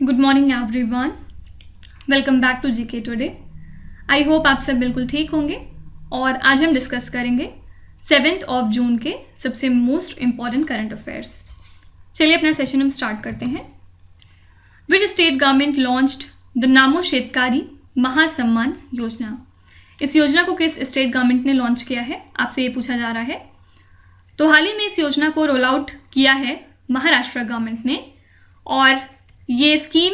Good morning everyone, welcome back to GK today. I hope आप सब बिल्कुल ठीक होंगे और आज हम डिस्कस करेंगे 7 जून के सबसे मोस्ट इम्पॉर्टेंट करंट अफेयर्स। चलिए अपना सेशन हम स्टार्ट करते हैं। Which state government launched the नामो शेतकारी महासम्मान योजना। इस योजना को किस स्टेट गवर्नमेंट ने लॉन्च किया है, आपसे ये पूछा जा रहा है। तो हाल ही में इस योजना को रोल आउट किया है महाराष्ट्र गवर्नमेंट ने और ये स्कीम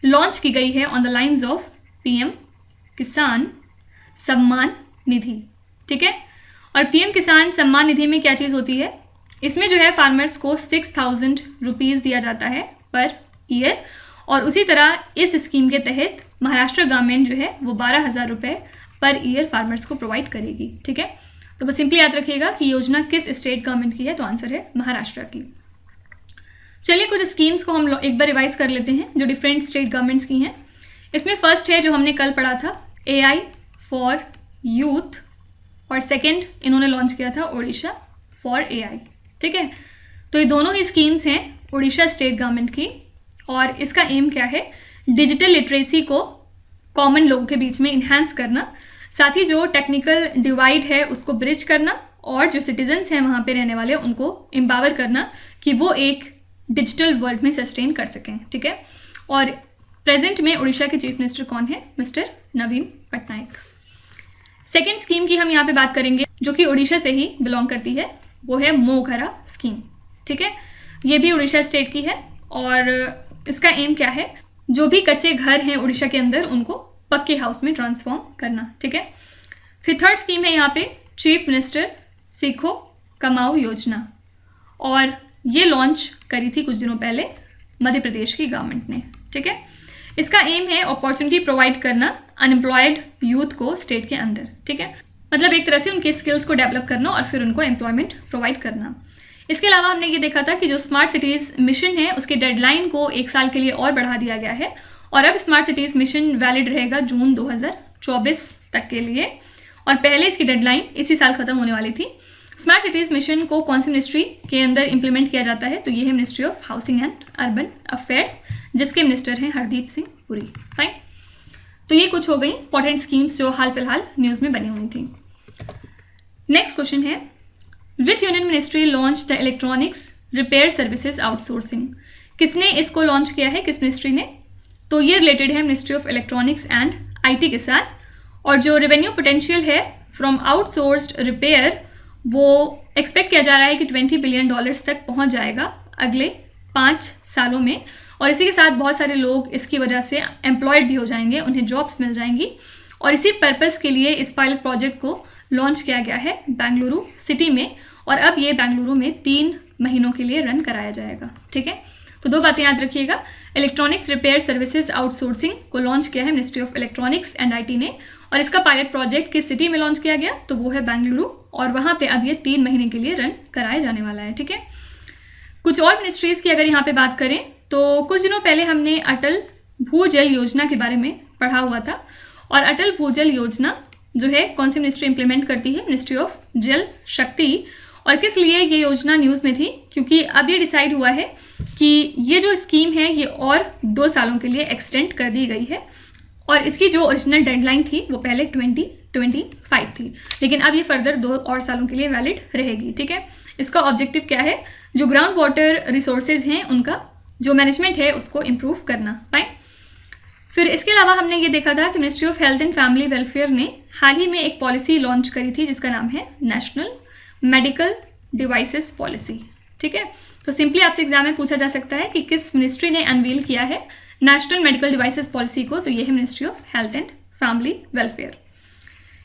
लॉन्च की गई है on the lines of PM किसान सम्मान निधि। ठीक है, और पीएम किसान सम्मान निधि में क्या चीज़ होती है, इसमें जो है फार्मर्स को 6,000 रुपीज़ दिया जाता है पर ईयर, और उसी तरह इस स्कीम के तहत महाराष्ट्र गवर्नमेंट जो है वो 12,000 रुपये पर ईयर फार्मर्स को प्रोवाइड करेगी। ठीक है, तो बस सिंपली याद रखिएगा कि योजना किस स्टेट गवर्नमेंट की है, तो आंसर है महाराष्ट्र की। चलिए कुछ स्कीम्स को हम एक बार रिवाइज कर लेते हैं जो डिफरेंट स्टेट गवर्नमेंट्स की हैं। इसमें फर्स्ट है जो हमने कल पढ़ा था AI फॉर यूथ, और सेकंड इन्होंने लॉन्च किया था ओडिशा फॉर AI। ठीक है, तो ये दोनों ही स्कीम्स हैं ओडिशा स्टेट गवर्नमेंट की, और इसका एम क्या है, डिजिटल लिटरेसी को कॉमन लोगों के बीच में इन्हांस करना, साथ ही जो टेक्निकल डिवाइड है उसको ब्रिज करना, और जो सिटीजन्स हैं वहाँ पे रहने वाले उनको एम्पावर करना कि वो एक डिजिटल वर्ल्ड में सस्टेन कर सकें। ठीक है, और प्रेजेंट में उड़ीसा के चीफ मिनिस्टर कौन है, मिस्टर नवीन पटनायक। सेकेंड स्कीम की हम यहाँ पे बात करेंगे जो कि उड़ीसा से ही बिलोंग करती है, वो है मोघरा स्कीम। ठीक है, ये भी उड़ीसा स्टेट की है और इसका एम क्या है, जो भी कच्चे घर हैं उड़ीसा के अंदर उनको पक्के हाउस में ट्रांसफॉर्म करना। ठीक है, फिर थर्ड स्कीम है यहाँ पे चीफ मिनिस्टर सीखो कमाओ योजना, और ये लॉन्च करी थी कुछ दिनों पहले मध्य प्रदेश की गवर्नमेंट ने। ठीक है, इसका एम है अपॉर्चुनिटी प्रोवाइड करना अनएम्प्लॉयड यूथ को स्टेट के अंदर। ठीक है, मतलब एक तरह से उनके स्किल्स को डेवलप करना और फिर उनको एम्प्लॉयमेंट प्रोवाइड करना। इसके अलावा हमने ये देखा था कि जो स्मार्ट सिटीज़ मिशन है उसके डेडलाइन को 1 साल के लिए और बढ़ा दिया गया है, और अब स्मार्ट सिटीज़ मिशन वैलिड रहेगा जून 2024 तक के लिए, और पहले इसकी डेडलाइन इसी साल ख़त्म होने वाली थी। स्मार्ट सिटीज़ मिशन को कौन सी मिनिस्ट्री के अंदर इंप्लीमेंट किया जाता है, तो ये है ministry of housing and urban affairs, जिसके मिनिस्टर हैं हरदीप सिंह पुरी। फाइन, तो ये कुछ हो गई इंपॉर्टेंट स्कीम्स जो हाल फिलहाल न्यूज़ में बनी हुई थी। नेक्स्ट क्वेश्चन है विच union ministry launch the electronics repair services outsourcing. किसने इसको लॉन्च किया है, किस मिनिस्ट्री ने, तो ये रिलेटेड है ministry of electronics and IT के साथ, और जो रेवेन्यू पोटेंशियल है फ्रॉम आउटसोर्स्ड रिपेयर वो एक्सपेक्ट किया जा रहा है कि $20 बिलियन तक पहुंच जाएगा अगले 5 सालों में, और इसी के साथ बहुत सारे लोग इसकी वजह से एम्प्लॉयड भी हो जाएंगे, उन्हें जॉब्स मिल जाएंगी, और इसी पर्पस के लिए इस पायलट प्रोजेक्ट को लॉन्च किया गया है बेंगलुरु सिटी में, और अब ये बेंगलुरु में 3 महीनों के लिए रन कराया जाएगा। ठीक है, तो 2 बातें याद रखिएगा, इलेक्ट्रॉनिक्स रिपेयर सर्विसेज आउटसोर्सिंग को लॉन्च किया है ministry of electronics and IT ने, और इसका पायलट प्रोजेक्ट किस सिटी में लॉन्च किया गया, तो वो है बेंगलुरु, और वहाँ पे अब ये 3 महीने के लिए रन कराया जाने वाला है। ठीक है, कुछ और मिनिस्ट्रीज़ की अगर यहाँ पे बात करें तो कुछ दिनों पहले हमने अटल भूजल योजना के बारे में पढ़ा हुआ था, और अटल भूजल योजना जो है कौन सी मिनिस्ट्री इंप्लीमेंट करती है, मिनिस्ट्री ऑफ जल शक्ति। और किस लिए ये योजना न्यूज़ में थी, क्योंकि अब ये डिसाइड हुआ है कि ये जो स्कीम है ये और 2 सालों के लिए एक्सटेंड कर दी गई है, और इसकी जो ओरिजिनल डेडलाइन थी वो पहले 2025 थी, लेकिन अब ये फर्दर 2 और सालों के लिए वैलिड रहेगी। ठीक है, इसका ऑब्जेक्टिव क्या है, जो ग्राउंड वाटर रिसोर्सेज हैं उनका जो मैनेजमेंट है उसको इम्प्रूव करना। फाइन, फिर इसके अलावा हमने ये देखा था कि ministry of health and family welfare ने हाल ही में एक पॉलिसी लॉन्च करी थी जिसका नाम है नेशनल मेडिकल डिवाइसेस पॉलिसी। ठीक है, तो सिंपली आपसे एग्जाम में पूछा जा सकता है कि किस मिनिस्ट्री ने अनवील किया है नेशनल मेडिकल डिवाइसेस पॉलिसी को, तो ये है ministry of health and family welfare.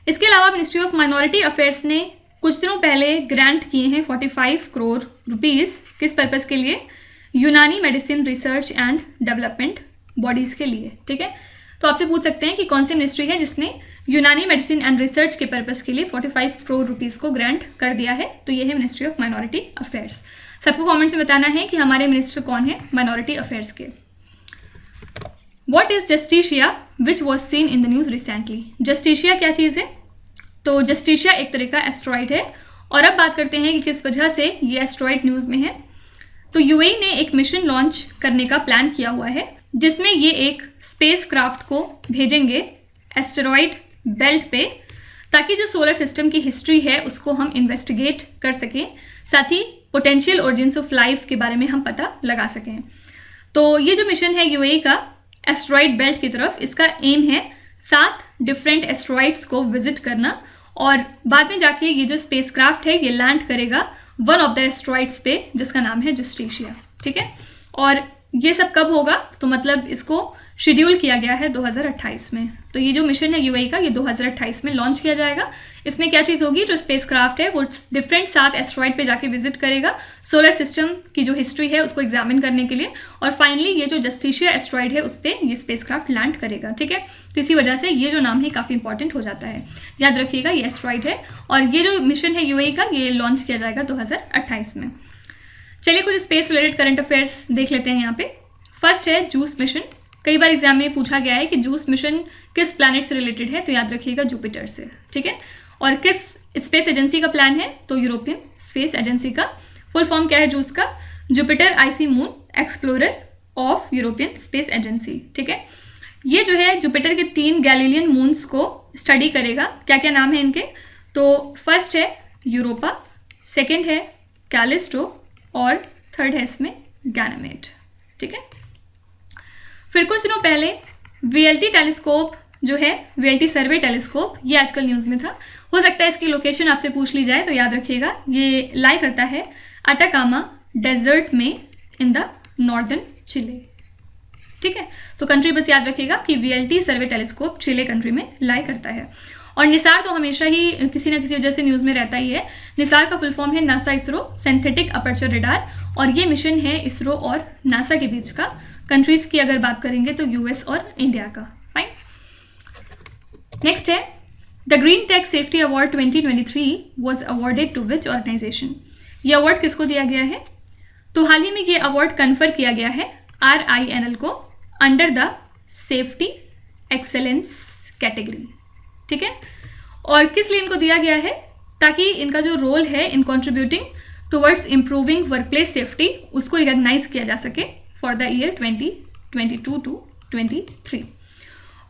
इसके अलावा मिनिस्ट्री ऑफ माइनॉरिटी अफेयर्स ने कुछ दिनों पहले ग्रांट किए हैं 45 करोड़ रुपीज़, किस पर्पज़ के लिए, यूनानी medicine research and development bodies के लिए। ठीक है, तो आपसे पूछ सकते हैं कि कौन सी मिनिस्ट्री है जिसने यूनानी मेडिसिन एंड रिसर्च के पर्पज़ के लिए 45 करोड़ रुपीज़ को ग्रांट कर दिया है, तो ये है मिनिस्ट्री ऑफ माइनॉरिटी अफेयर्स। सबको कॉमेंट्स में बताना है कि हमारे मिनिस्टर कौन है माइनॉरिटी अफेयर्स के। What is Justicia which was seen in the news recently? Justicia क्या चीज़ है, तो Justicia एक तरह का एस्ट्रॉइड है, और अब बात करते हैं कि किस वजह से ये एस्ट्रॉइड न्यूज़ में है। तो UAE ने एक मिशन लॉन्च करने का प्लान किया हुआ है जिसमें ये एक स्पेस क्राफ्ट को भेजेंगे एस्टेरॉइड बेल्ट पे, ताकि जो सोलर सिस्टम की हिस्ट्री है उसको हम इन्वेस्टिगेट कर सकें, साथ ही पोटेंशियल ओरिजिन्स ऑफ लाइफ के बारे में हम पता लगा सकें। तो ये जो मिशन है यूएई का एस्टेरॉइड बेल्ट की तरफ, इसका एम है 7 डिफरेंट एस्टेरॉइड्स को विजिट करना और बाद में जाके ये जो स्पेस क्राफ्ट है ये लैंड करेगा वन ऑफ द एस्टेरॉइड्स पे जिसका नाम है जुस्टिशिया। ठीक है, और ये सब कब होगा, तो मतलब इसको शेड्यूल किया गया है 2028 में। तो ये जो मिशन है यूएई का, ये 2028 में लॉन्च किया जाएगा। इसमें क्या चीज़ होगी, जो स्पेस क्राफ्ट है वो डिफरेंट 7 एस्टेरॉइड पे जाके विजिट करेगा सोलर सिस्टम की जो हिस्ट्री है उसको एग्जामिन करने के लिए, और फाइनली ये जो जस्टिशिया एस्टेरॉइड है उस पर ये स्पेस क्राफ्ट लैंड करेगा। ठीक है, तो इसी वजह से ये जो नाम है काफ़ी इंपॉर्टेंट हो जाता है, याद रखिएगा ये एस्टेरॉइड है। और ये जो मिशन है यूएई का ये लॉन्च किया जाएगा 2028 में। चलिए कुछ स्पेस रिलेटेड करंट अफेयर्स देख लेते हैं यहाँ पे। फर्स्ट है जूस मिशन। कई बार एग्जाम में पूछा गया है कि जूस मिशन किस प्लैनेट से रिलेटेड है, तो याद रखिएगा जुपिटर से। ठीक है, और किस स्पेस एजेंसी का प्लान है, तो यूरोपियन स्पेस एजेंसी का। फुल फॉर्म क्या है जूस का, Jupiter IC moon explorer of European space agency. ठीक है, ये जो है जुपिटर के 3 गैलीलियन मून्स को स्टडी करेगा। क्या क्या नाम है इनके, तो फर्स्ट है यूरोपा, सेकेंड है कैलिस्टो और थर्ड है इसमें गैनामेड। ठीक है, फिर कुछ दिनों पहले वीएलटी टेलीस्कोप जो है, वीएलटी सर्वे टेलीस्कोप, ये आजकल न्यूज़ में था। हो सकता है इसकी लोकेशन आपसे पूछ ली जाए, तो याद रखिएगा ये लाई करता है अटाकामा डेजर्ट में इन द नॉर्दर्न चिले। ठीक है, तो कंट्री बस याद रखिएगा कि वीएलटी सर्वे टेलीस्कोप चिले कंट्री में लाई करता है। और निसार तो हमेशा ही किसी न किसी वजह से न्यूज़ में रहता ही है। निसार का फुल फॉर्म है NASA ISRO synthetic aperture radar, और ये मिशन है इसरो और नासा के बीच का। कंट्रीज की अगर बात करेंगे तो यूएस और इंडिया का। फाइन, नेक्स्ट है the green tech safety award 2023 was awarded to which organisation. ये अवार्ड किसको दिया गया है, तो हाल ही में ये अवार्ड कन्फर किया गया है RINL को under the safety excellence category. ठीक है, और किस लिए इनको दिया गया है, ताकि इनका जो रोल है in contributing towards improving workplace safety उसको रिकॉग्नाइज किया जा सके फॉर द ईयर 2022 to 23।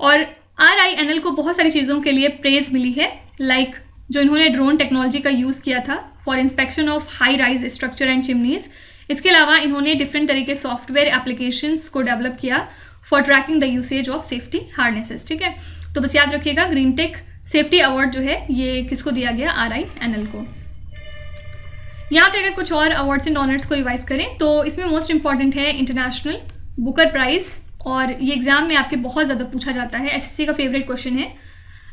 और RINL को बहुत सारी चीज़ों के लिए प्रेज मिली है, लाइक जो इन्होंने ड्रोन टेक्नोलॉजी का यूज़ किया था for inspection of high rise structure and chimneys. इसके अलावा इन्होंने डिफरेंट तरीके सॉफ्टवेयर एप्लीकेशंस को डेवलप किया for tracking the usage of safety harnesses. ठीक है, तो बस याद रखिएगा ग्रीन टेक सेफ्टी अवार्ड जो है ये किसको दिया गया, RINL को। यहाँ पे अगर कुछ और अवार्ड्स एंड ऑनर्स को रिवाइज करें तो इसमें मोस्ट इंपॉर्टेंट है इंटरनेशनल बुकर प्राइज़, और ये एग्जाम में आपके बहुत ज़्यादा पूछा जाता है, SSC का फेवरेट क्वेश्चन है।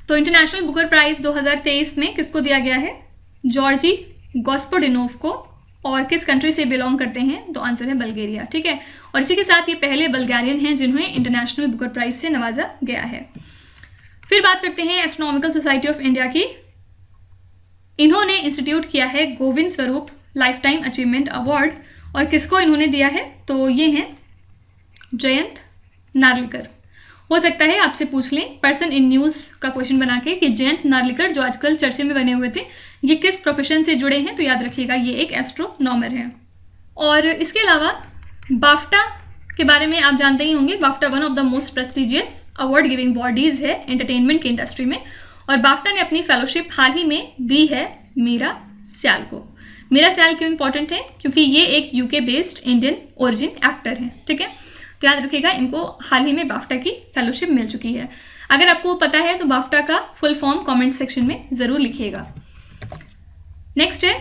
तो इंटरनेशनल बुकर प्राइज़ 2023 में किसको दिया गया है, जॉर्जी गॉस्पोडिनोव को, और किस कंट्री से बिलोंग करते हैं, तो आंसर है बल्गेरिया। ठीक है, और इसी के साथ ये पहले बल्गेरियन हैं जिन्हें इंटरनेशनल बुकर प्राइज़ से नवाजा गया है। फिर बात करते हैं एस्ट्रोनॉमिकल सोसाइटी ऑफ इंडिया की। इन्होंने इंस्टीट्यूट किया है Govind Swarup life time achievement award, और किसको इन्होंने दिया है, तो ये हैं जयंत नार्लिकर। हो सकता है आपसे पूछ लें पर्सन इन न्यूज़ का क्वेश्चन बना के कि जयंत नार्लिकर जो आजकल चर्चे में बने हुए थे ये किस प्रोफेशन से जुड़े हैं, तो याद रखिएगा ये एक एस्ट्रोनॉमर है। और इसके अलावा बाफ्टा के बारे में आप जानते ही होंगे। BAFTA one of the most prestigious award giving bodies है एंटरटेनमेंट की इंडस्ट्री में, और बाफ्टा ने अपनी फेलोशिप हाल ही में दी है मीरा स्याल को। मीरा स्याल क्यों इंपॉर्टेंट है, क्योंकि ये एक UK based Indian origin actor है। ठीक है, तो याद रखिएगा इनको हाल ही में बाफ्टा की फेलोशिप मिल चुकी है। अगर आपको पता है तो बाफ्टा का फुल फॉर्म कमेंट सेक्शन में ज़रूर लिखिएगा। नेक्स्ट है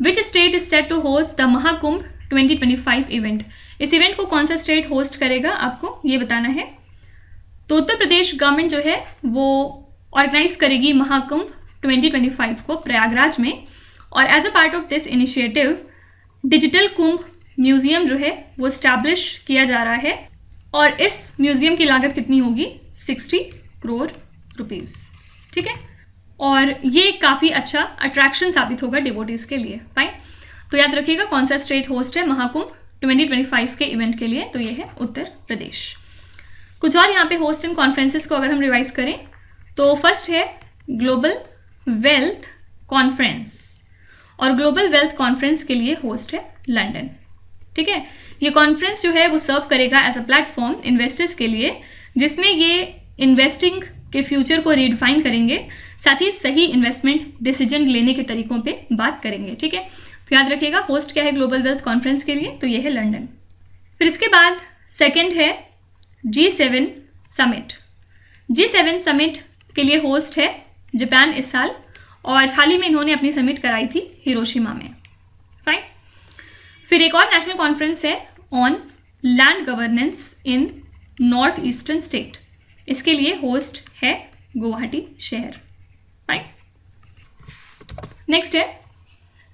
which state is set to host the Mahakumbh 2025 event. इस इवेंट को कौन सा स्टेट होस्ट करेगा आपको ये बताना है। तो उत्तर प्रदेश गवर्नमेंट जो है वो ऑर्गेनाइज करेगी महाकुंभ 2025 को प्रयागराज में, और as a part of this initiative digital Kumbh museum जो है वो स्टैब्लिश किया जा रहा है, और इस म्यूजियम की लागत कितनी होगी, 60 करोड़ रुपीज़। ठीक है, और ये काफ़ी अच्छा अट्रैक्शन साबित होगा डिवोटीज़ के लिए। फाइन, तो याद रखिएगा कौन सा स्टेट होस्ट है महाकुंभ 2025 के इवेंट के लिए, तो ये है उत्तर प्रदेश। कुछ और यहाँ पे होस्ट एंड कॉन्फ्रेंसेस को अगर हम रिवाइज करें तो फर्स्ट है ग्लोबल वेल्थ कॉन्फ्रेंस, और ग्लोबल वेल्थ कॉन्फ्रेंस के लिए होस्ट है लंदन। ठीक है, ये कॉन्फ्रेंस जो है वो सर्व करेगा एज अ प्लेटफॉर्म इन्वेस्टर्स के लिए, जिसमें ये इन्वेस्टिंग के फ्यूचर को रिडिफाइन करेंगे, साथ ही सही इन्वेस्टमेंट डिसीजन लेने के तरीकों पे बात करेंगे। ठीक है, तो याद रखिएगा होस्ट क्या है ग्लोबल वेल्थ कॉन्फ्रेंस के लिए, तो ये है लंदन। फिर इसके बाद सेकेंड है G7 समिट। G7 समिट के लिए होस्ट है जापान इस साल, और हाल ही में इन्होंने अपनी समिट कराई थी हिरोशिमा में। फाइन। फिर एक और नेशनल कॉन्फ्रेंस है on land governance in north eastern state, इसके लिए होस्ट है गुवाहाटी शहर। फाइन। नेक्स्ट है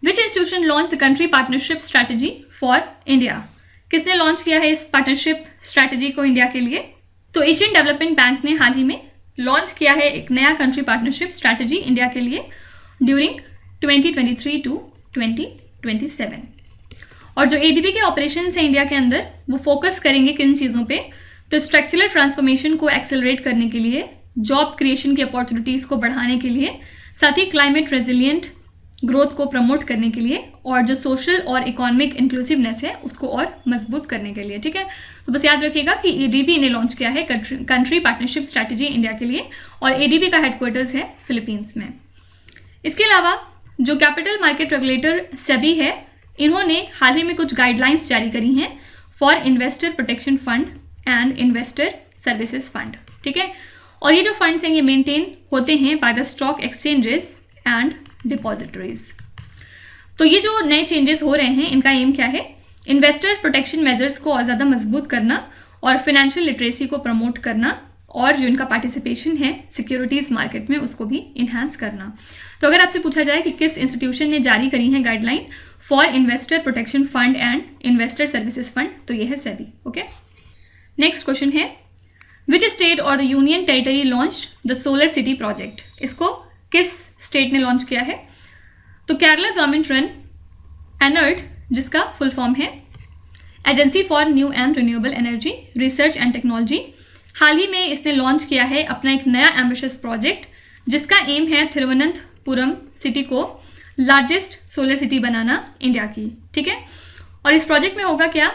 विच institution launch the country partnership strategy for India. किसने लॉन्च किया है इस पार्टनरशिप स्ट्रैटेजी को इंडिया के लिए? तो एशियन डेवलपमेंट बैंक ने हाल ही में लॉन्च किया है एक नया कंट्री पार्टनरशिप स्ट्रैटेजी इंडिया के लिए ड्यूरिंग 2023 टू 2027। और जो एडीबी के ऑपरेशंस हैं इंडिया के अंदर, वो फोकस करेंगे किन चीज़ों पे? तो स्ट्रक्चरल ट्रांसफॉर्मेशन को एक्सेलरेट करने के लिए, जॉब क्रिएशन की अपॉर्चुनिटीज़ को बढ़ाने के लिए, साथ ही क्लाइमेट रेजिलिएंट ग्रोथ को प्रमोट करने के लिए, और जो सोशल और इकोनॉमिक इंक्लूसिवनेस है उसको और मजबूत करने के लिए। ठीक है, तो बस याद रखिएगा कि एडीबी ने लॉन्च किया है कंट्री पार्टनरशिप स्ट्रैटेजी इंडिया के लिए, और एडीबी का हेडक्वार्टर्स है फिलीपींस में। इसके अलावा जो कैपिटल मार्केट रेगुलेटर सेबी है, इन्होंने हाल ही में कुछ गाइडलाइंस जारी करी हैं for investor protection fund and investor services fund. ठीक है, और ये जो फंड्स हैं ये मेंटेन होते हैं by the stock exchanges and depositories. तो ये जो नए चेंजेस हो रहे हैं, इनका एम क्या है? इन्वेस्टर प्रोटेक्शन मेजर्स को और ज़्यादा मजबूत करना और फाइनेंशियल लिटरेसी को प्रमोट करना, और जो इनका पार्टिसिपेशन है सिक्योरिटीज़ मार्केट में उसको भी इन्हांस करना। तो अगर आपसे पूछा जाए कि किस इंस्टीट्यूशन ने जारी करी है guideline for investor protection fund and investor services fund, तो ये है सेबी। ओके, नेक्स्ट क्वेश्चन है विच स्टेट और the union territory launched the solar city project. इसको किस स्टेट ने लॉन्च किया है? तो केरला गवर्नमेंट रन एनर्ड, जिसका फुल फॉर्म है agency for new and renewable energy research and technology, हाल ही में इसने लॉन्च किया है अपना एक नया एम्बिशियस प्रोजेक्ट, जिसका एम है थिरुवनंतपुरम सिटी को लार्जेस्ट सोलर सिटी बनाना इंडिया की। ठीक है, और इस प्रोजेक्ट में होगा क्या?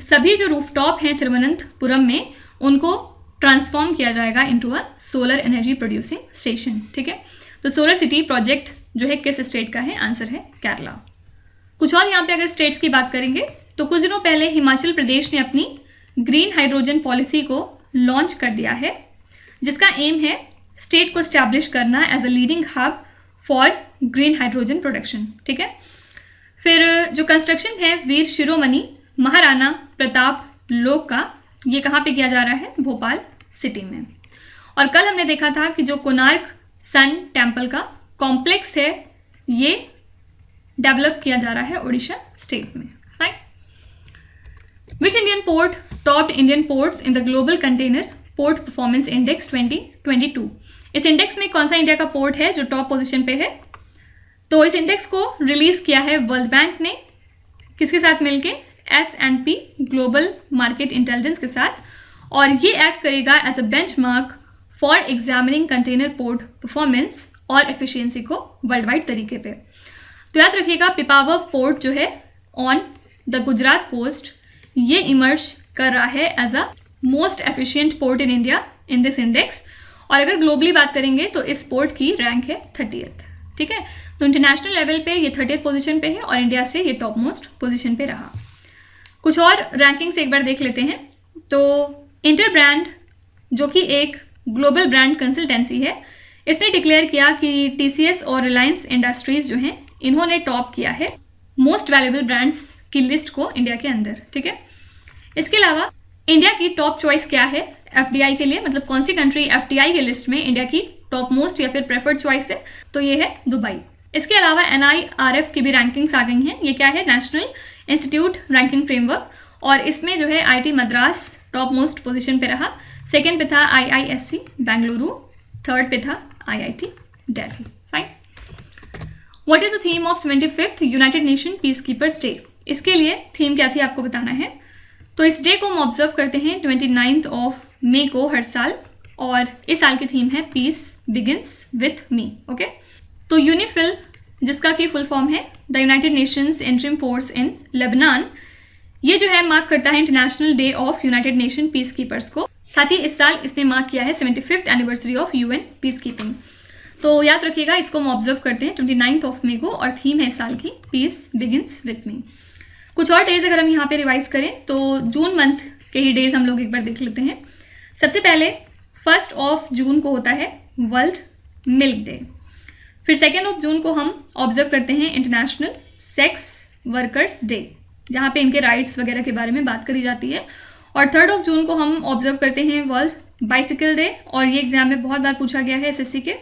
सभी जो रूफटॉप हैं थिरुवनंतपुरम में, उनको ट्रांसफॉर्म किया जाएगा into a solar energy producing station. ठीक है, तो सोलर सिटी प्रोजेक्ट जो है किस स्टेट का है? आंसर है केरला। कुछ और यहाँ पे अगर स्टेट्स की बात करेंगे, तो कुछ दिनों पहले हिमाचल प्रदेश ने अपनी ग्रीन हाइड्रोजन पॉलिसी को लॉन्च कर दिया है, जिसका एम है स्टेट को स्टैब्लिश करना as a leading hub for green hydrogen production. ठीक है, फिर जो कंस्ट्रक्शन है वीर शिरोमणि महाराणा प्रताप लोक का, ये कहाँ पे किया जा रहा है? भोपाल सिटी में। और कल हमने देखा था कि जो कोणार्क सन टेम्पल का कॉम्प्लेक्स है, ये डेवलप किया जा रहा है उड़ीसा स्टेट में। Right. Which Indian port topped Indian ports in the global container port performance index 2022। इस इंडेक्स में कौन सा इंडिया का पोर्ट है जो टॉप पोजीशन पे है? तो इस इंडेक्स को रिलीज किया है वर्ल्ड बैंक ने, किसके साथ मिलके? S&P ग्लोबल मार्केट इंटेलिजेंस के साथ, और ये एक्ट करेगा as a benchmark for examining container port performance और एफिशिएंसी को वर्ल्ड वाइड तरीके पे। तो याद रखिएगा पिपावर पोर्ट जो है ऑन द गुजरात कोस्ट, ये इमर्ज कर रहा है as a most efficient port in India in this index. और अगर ग्लोबली बात करेंगे तो इस पोर्ट की रैंक है 30th। ठीक है, तो इंटरनेशनल लेवल पे ये 30th पोजीशन पे है और इंडिया से ये टॉप मोस्ट पोजीशन पे रहा। कुछ और रैंकिंग्स एक बार देख लेते हैं। तो इंटरब्रांड जो कि एक ग्लोबल ब्रांड कंसल्टेंसी है, इसने डिक्लेयर किया कि TCS और रिलायंस इंडस्ट्रीज जो हैं इन्होंने टॉप किया है मोस्ट वैल्यूएबल ब्रांड्स की लिस्ट को इंडिया के अंदर। ठीक है, इसके अलावा इंडिया की टॉप चॉइस क्या है FDI के लिए, मतलब कौन सी कंट्री FDI के लिस्ट में इंडिया की टॉप मोस्ट या फिर प्रेफर्ड चॉइस है, तो ये है दुबई। इसके अलावा NIRF की भी रैंकिंग्स आ गई हैं। ये क्या है? नेशनल इंस्टीट्यूट रैंकिंग फ्रेमवर्क, और इसमें जो है IT Madras top most position पे रहा, सेकंड पे था IISc बेंगलुरु, थर्ड पे था IIT Delhi. Fine. What is the theme of 75th United Nation peace keepers day? इसके लिए थीम क्या थी आपको बताना है। तो इस डे को हम ऑब्जर्व करते हैं 29 मई को हर साल, और इस साल की थीम है peace begins with me. Okay, तो यूनिफिल जिसका की फुल फॉर्म है the United Nations interim force in Lebanon, ये जो है मार्क करता है international day of United Nation peace keepers को। साथ ही इस साल इसने मार्क किया है 75th anniversary of UN peace keeping. तो याद रखिएगा, इसको हम ऑब्जर्व करते हैं 29 मई को और थीम है इस साल की पीस बिगिंस विथ मी। कुछ और डेज अगर हम यहाँ पे रिवाइज करें तो जून मंथ के ही डेज हम लोग एक बार देख लेते हैं। सबसे पहले 1 जून को होता है वर्ल्ड मिल्क डे। फिर 2 जून को हम ऑब्जर्व करते हैं इंटरनेशनल सेक्स वर्कर्स डे, जहाँ पे इनके राइट्स वगैरह के बारे में बात करी जाती है। और 3 जून को हम ऑब्जर्व करते हैं वर्ल्ड बाइसिकल डे, और ये एग्जाम में बहुत बार पूछा गया है एसएससी के।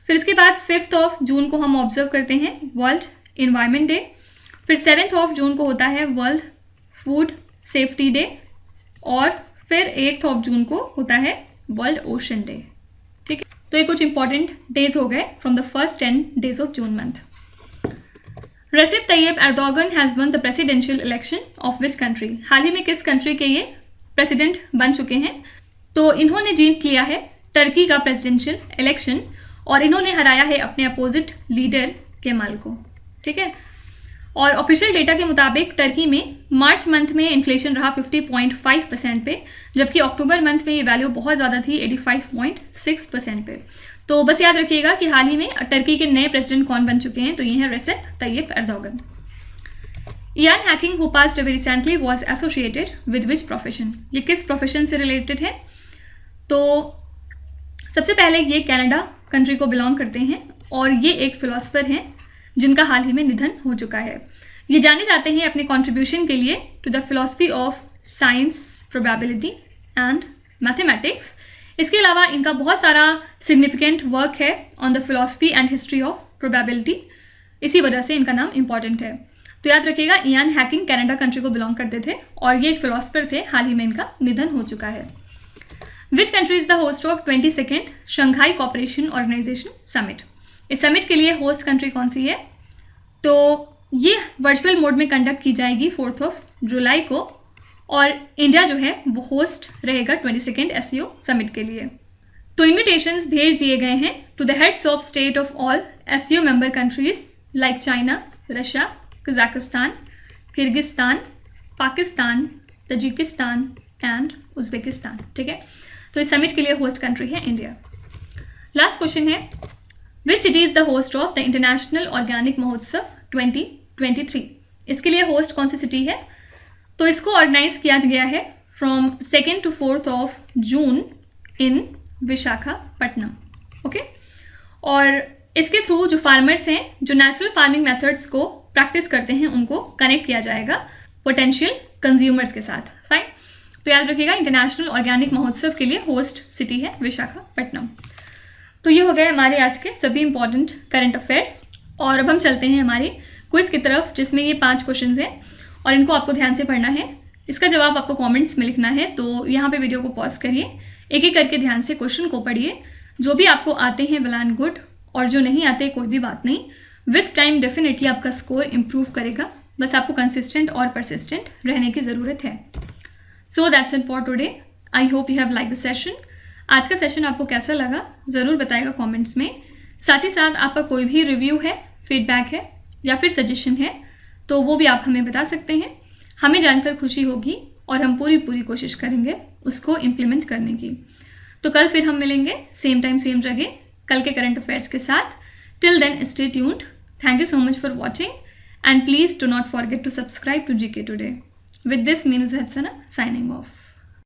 फिर इसके बाद 5 जून को हम ऑब्जर्व करते हैं वर्ल्ड इन्वायरमेंट डे। फिर 7 जून को होता है वर्ल्ड फूड सेफ्टी डे, और फिर 8 जून को होता है वर्ल्ड ओशन डे। ठीक है, तो ये कुछ इंपॉर्टेंट डेज हो गए from the first 10 days of June month. Recep Tayyip Erdogan has won the presidential election of which country? हाल ही में किस कंट्री के ये प्रेसिडेंट बन चुके हैं? तो इन्होंने जीत लिया है टर्की का प्रेसिडेंशियल इलेक्शन, और इन्होंने हराया है अपने अपोजिट लीडर केमाल को। ठीक है, और ऑफिशियल डेटा के मुताबिक टर्की में मार्च मंथ में इन्फ्लेशन रहा 50.5% पे, जबकि अक्टूबर मंथ में ये वैल्यू बहुत ज़्यादा थी 85.6% पे। तो बस याद रखिएगा कि हाल ही में टर्की के नए प्रेसिडेंट कौन बन चुके हैं, तो ये हैं Recep Tayyip Erdogan. Ian Hacking who passed away recently was associated with which profession? ये किस प्रोफेशन से रिलेटेड है? तो सबसे पहले ये कनाडा कंट्री को बिलोंग करते हैं, और ये एक फिलोसफर हैं जिनका हाल ही में निधन हो चुका है। ये जाने जाते हैं अपने कंट्रीब्यूशन के लिए to the philosophy of science, probability and mathematics. इसके अलावा इनका बहुत सारा सिग्निफिकेंट वर्क है on the philosophy and history of probability, इसी वजह से इनका नाम इंपॉर्टेंट है। तो याद रखिएगा, इयान हैकिंग कनाडा कंट्री को बिलोंग करते थे, और ये एक फिलोसफर थे, हाल ही में इनका निधन हो चुका है। Which country is the host of 22nd Shanghai cooperation organisation summit? इस समिट के लिए होस्ट कंट्री कौन सी है? तो ये वर्चुअल मोड में कंडक्ट की जाएगी 4 जुलाई को, और इंडिया जो है वो होस्ट रहेगा 22nd SCO समिट के लिए। तो इन्विटेशंस भेज दिए गए हैं to the heads of state of all SCO member countries like China, Russia, Kazakhstan, Kyrgyzstan, Pakistan, Tajikistan and Uzbekistan. ठीक है, तो इस समिट के लिए होस्ट कंट्री है इंडिया। लास्ट क्वेश्चन है, which city is the host of the international organic Mahotsav 2023? इसके लिए होस्ट कौन सी सिटी है? तो इसको ऑर्गेनाइज किया गया है from 2 to 4 June in Visakhapatnam. Okay, और इसके थ्रू जो फार्मर्स हैं, जो नेचुरल फार्मिंग मेथड्स को प्रैक्टिस करते हैं, उनको कनेक्ट किया जाएगा पोटेंशियल कंज्यूमर्स के साथ। फाइन, तो याद रखिएगा, इंटरनेशनल ऑर्गेनिक महोत्सव के लिए होस्ट सिटी है विशाखापट्टनम। तो ये हो गए हमारे आज के सभी इंपॉर्टेंट करंट अफेयर्स, और अब हम चलते हैं हमारे क्विज की तरफ, जिसमें ये 5 क्वेश्चंस हैं और इनको आपको ध्यान से पढ़ना है। इसका जवाब आपको कमेंट्स में लिखना है, तो यहाँ पे वीडियो को पॉज करिए, एक एक करके ध्यान से क्वेश्चन को पढ़िए। जो भी आपको आते हैं वेल एंड गुड, और जो नहीं आते कोई भी बात नहीं, विथ टाइम डेफिनेटली आपका स्कोर इम्प्रूव करेगा। बस आपको कंसिस्टेंट और परसिस्टेंट रहने की ज़रूरत है। So that's it for today. I hope you have like the session. आज का सेशन आपको कैसा लगा ज़रूर बताएगा कमेंट्स में। साथ ही साथ आपका कोई भी रिव्यू है, फीडबैक है या फिर सजेशन है, तो वो भी आप हमें बता सकते हैं। हमें जानकर खुशी होगी और हम पूरी कोशिश करेंगे उसको इम्प्लीमेंट करने की। तो कल फिर हम मिलेंगे सेम टाइम सेम जगह, कल के करंट अफेयर्स के साथ। Till then stay tuned. Thank you so much for watching, and please do not forget to subscribe to GK Today. With this, Meenu Zahadsana signing off.